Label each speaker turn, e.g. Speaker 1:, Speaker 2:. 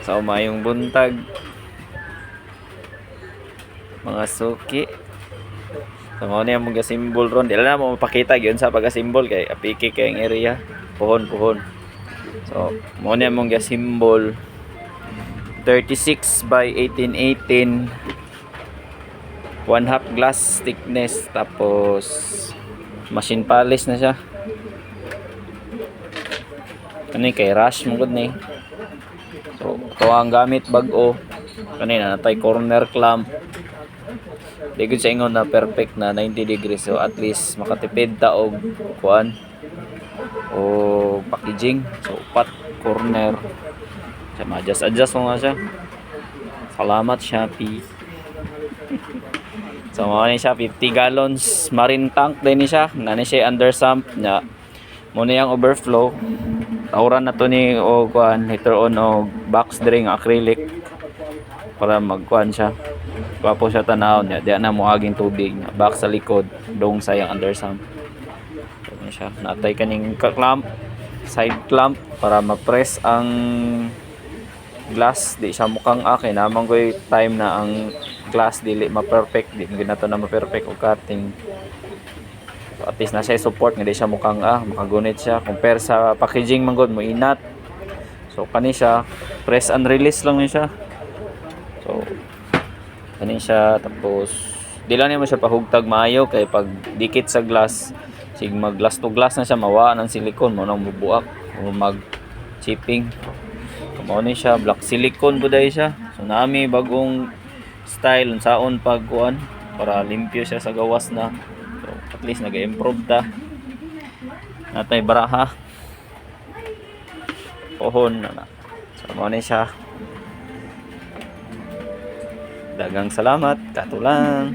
Speaker 1: So mayong buntag mga suki. So mo niya mga symbol ron. Dila na mo mapakita gyud sa pagka-symbol kay apiki kay ang area. Puhon. So mo niya mga symbol 36 by 1818, 1/2 glass thickness, tapos machine polish na siya. Kani kay rush mo gud ni. So ito ang gamit bag-o. Kanina natay corner clamp. Di gud sa ingon na perfect na 90 degrees, so at least makatipid ta og kuan o packaging. So upat corner. So ma-adjust mo nga siya. Salamat Shopee. So mo ni siya 50 gallons marine tank din ni siya. Nani siya under sump nya. Mo ni ang overflow. Tawran na to ni o kuan later on og box drain acrylic para magkuan siya. Wapo siya tanaw niya. Diyan na mo aging tubig na box sa likod dong sayang under sump. So siya natay kaning clamp, side clamp para ma-press ang glass. Di siya mukhang akin namang ko'y time na ang glass dili ma-perfect, di ginato na ma-perfect o cutting. So, at least na siya support nga di siya mukhang makagunit siya compare sa packaging man gud mo inat. So kani siya press and release lang ni siya. So kani siya, tapos di lang niya mo siya pahugtag maayo kay pag dikit sa glass sig mag glass to glass na siya mawaan ang silikon mo nang bubuak o mag chipping. Mao ni siya black silicone buday siya. So nami bagong style unsaon pagkuan para limpyo siya sa gawas na. So at least nag-improve ta. Natay baraha. Pohon na. So mao ni siya. Dagang salamat, katulang.